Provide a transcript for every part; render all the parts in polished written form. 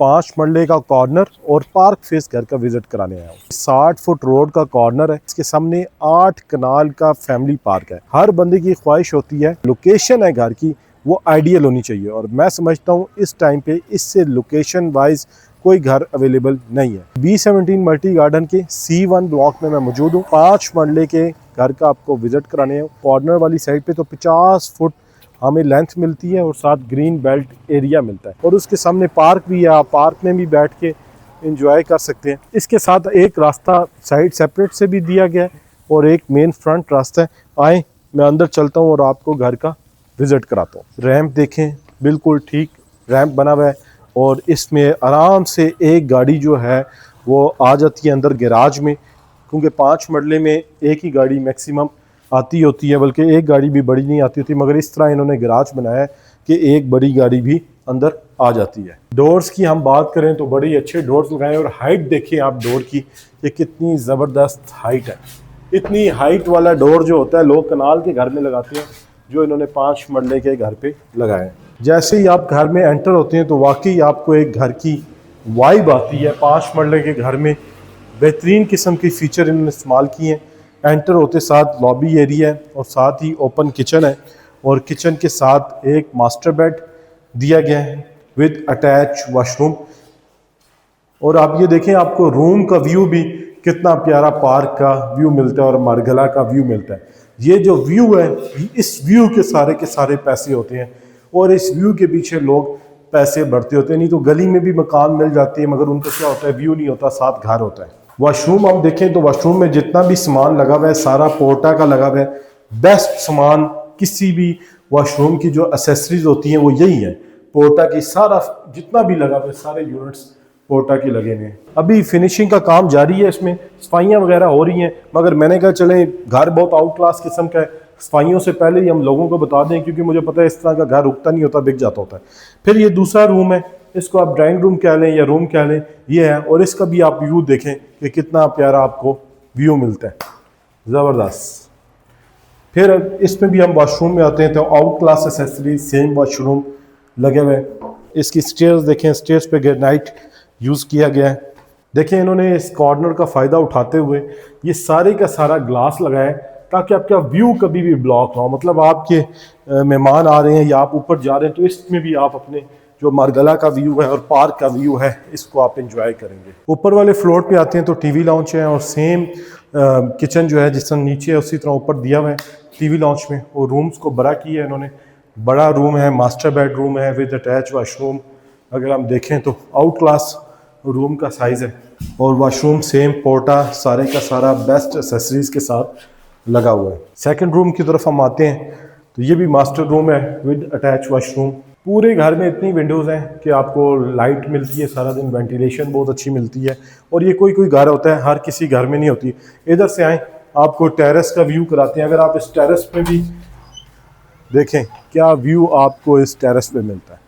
5 मरले का कॉर्नर और पार्क फेस घर का विजिट कराने आया हूँ। 60 फुट रोड का कॉर्नर है, इसके सामने 8 कनाल का फैमिली पार्क है। हर बंदे की ख्वाहिश होती है लोकेशन है घर की वो आइडियल होनी चाहिए, और मैं समझता हूँ इस टाइम पे इससे लोकेशन वाइज कोई घर अवेलेबल नहीं है। B17 मल्टी गार्डन के C1 ब्लॉक में मैं मौजूद हूँ। 5 मरले के घर का आपको विजिट कराने हैं। कॉर्नर वाली साइड पे तो 50 फुट हमें लेंथ मिलती है और साथ ग्रीन बेल्ट एरिया मिलता है, और उसके सामने पार्क भी है, आप पार्क में भी बैठ के एंजॉय कर सकते हैं। इसके साथ एक रास्ता साइड सेपरेट से भी दिया गया है और एक मेन फ्रंट रास्ता है। आए मैं अंदर चलता हूँ और आपको घर का विजिट कराता हूँ। रैंप देखें, बिल्कुल ठीक रैंप बना हुआ है, और इसमें आराम से एक गाड़ी जो है वो आ जाती है अंदर गैराज में, क्योंकि 5 मरले में एक ही गाड़ी मैक्सिमम आती होती है, बल्कि एक गाड़ी भी बड़ी नहीं आती होती, मगर इस तरह इन्होंने गैराज बनाया है कि एक बड़ी गाड़ी भी अंदर आ जाती है। डोर्स की हम बात करें तो बड़ी अच्छे डोर्स लगाए, और हाइट देखिए आप डोर की, ये कितनी ज़बरदस्त हाइट है। इतनी हाइट वाला डोर जो होता है लोग कनाल के घर में लगाते हैं, जो इन्होंने 5 मरले के घर पे लगाए हैं। जैसे ही आप घर में एंटर होते हैं तो वाकई आपको एक घर की वाइब आती है। 5 मरले के घर में बेहतरीन किस्म के फीचर इन्होंने इस्तेमाल किए हैं। एंटर होते साथ लॉबी एरिया है और साथ ही ओपन किचन है, और किचन के साथ एक मास्टर बेड दिया गया है विद अटैच वॉशरूम। और आप ये देखें, आपको रूम का व्यू भी कितना प्यारा पार्क का व्यू मिलता है और मारगला का व्यू मिलता है। ये जो व्यू है, इस व्यू के सारे पैसे होते हैं, और इस व्यू के पीछे लोग पैसे बढ़ते होते हैं। नहीं तो गली में भी मकान मिल जाती है, मगर उनका क्या होता है, व्यू नहीं होता, साथ घर होता है। वॉशरूम हम देखें तो वॉशरूम में जितना भी सामान लगा हुआ है सारा पोर्टा का लगा हुआ है। बेस्ट सामान किसी भी वॉशरूम की जो एसेसरीज होती हैं वो यही है, पोर्टा की। सारा जितना भी लगा हुआ है सारे यूनिट्स पोर्टा के लगे हुए हैं। अभी फिनिशिंग का काम जारी है, इसमें सफाइयाँ वगैरह हो रही हैं, मगर मैंने कहा चले घर बहुत आउट क्लास किस्म का है, सफाइयों से पहले ही हम लोगों को बता दें, क्योंकि मुझे पता है इस तरह का घर रुकता नहीं होता, बिक जाता होता है। फिर ये दूसरा रूम है, इसको आप ड्राइंग रूम कह लें या रूम कह लें, ये है। और इसका भी आप व्यू देखें कि कितना प्यारा आपको व्यू मिलता है, ज़बरदस्त। फिर इसमें भी हम वॉशरूम में आते हैं तो out class accessory same washroom लगे हुए हैं। इसकी स्टेयर्स देखें, स्टेयर्स पे ग्रेनाइट यूज़ किया गया है। देखें इन्होंने इस कॉर्नर का फ़ायदा उठाते हुए ये सारे का सारा ग्लास लगाया है, ताकि आपका व्यू कभी भी ब्लॉक ना हो। मतलब आपके मेहमान आ रहे हैं या आप ऊपर जा रहे हैं तो इसमें भी आप अपने जो मारगला का व्यू है और पार्क का व्यू है इसको आप एंजॉय करेंगे। ऊपर वाले फ्लोर पे आते हैं तो टीवी लॉन्च है, और सेम किचन जो है जिस तरह नीचे है उसी तरह ऊपर दिया हुआ है टीवी लॉन्च में। और रूम्स को बड़ा किया है इन्होंने, बड़ा रूम है, मास्टर बेडरूम है विद अटैच वॉशरूम। अगर हम देखें तो आउट क्लास रूम का साइज़ है, और वॉशरूम सेम पोर्टा सारे का सारा बेस्ट एसेसरीज के साथ लगा हुआ है। सेकंड रूम की तरफ हम आते हैं तो ये भी मास्टर रूम है विद अटैच वॉशरूम। पूरे घर में इतनी विंडोज़ हैं कि आपको लाइट मिलती है सारा दिन, वेंटिलेशन बहुत अच्छी मिलती है, और ये कोई कोई घर होता है, हर किसी घर में नहीं होती। इधर से आए आपको टेरेस का व्यू कराते हैं। अगर आप इस टेरेस पे भी देखें क्या व्यू आपको इस टेरेस पे मिलता है,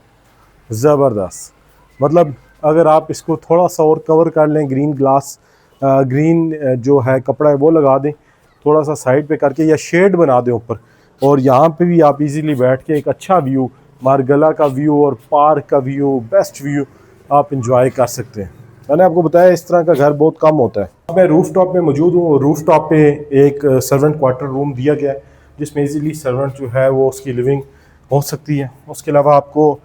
ज़बरदस्त। मतलब अगर आप इसको थोड़ा सा और कवर कर लें, ग्रीन ग्लास ग्रीन जो है कपड़ा है वो लगा दें थोड़ा सा साइड पे करके, या शेड बना दें ऊपर, और यहाँ पे भी आप इजीली बैठ के एक अच्छा व्यू, मारगला का व्यू और पार्क का व्यू, बेस्ट व्यू आप इंजॉय कर सकते हैं। मैंने आपको बताया इस तरह का घर बहुत कम होता है। मैं रूफ टॉप में मौजूद हूँ। रूफ टॉप पे एक सर्वेंट क्वार्टर रूम दिया गया है, जिसमें इजीली सर्वेंट जो है वो उसकी लिविंग हो सकती है। उसके अलावा आपको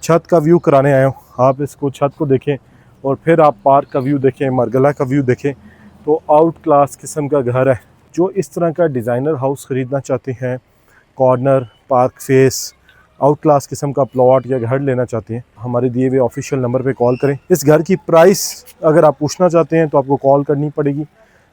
छत का व्यू कराने आए हो, आप इसको छत को देखें और फिर आप पार्क का व्यू देखें, मारगला का व्यू देखें, तो आउट क्लास किस्म का घर है। जो इस तरह का डिज़ाइनर हाउस ख़रीदना चाहते हैं, corner park face out class किस्म का प्लॉट या घर लेना चाहते हैं, हमारे दिए हुए ऑफिशियल नंबर पे कॉल करें। इस घर की प्राइस अगर आप पूछना चाहते हैं तो आपको कॉल करनी पड़ेगी,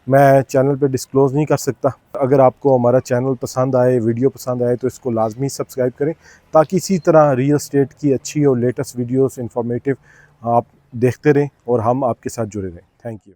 मैं चैनल पे डिस्क्लोज़ नहीं कर सकता। अगर आपको हमारा चैनल पसंद आए, वीडियो पसंद आए, तो इसको लाजमी सब्सक्राइब करें, ताकि इसी तरह रियल एस्टेट की अच्छी और लेटेस्ट वीडियोस इंफॉर्मेटिव आप देखते रहें और हम आपके साथ जुड़े रहें। Thank you.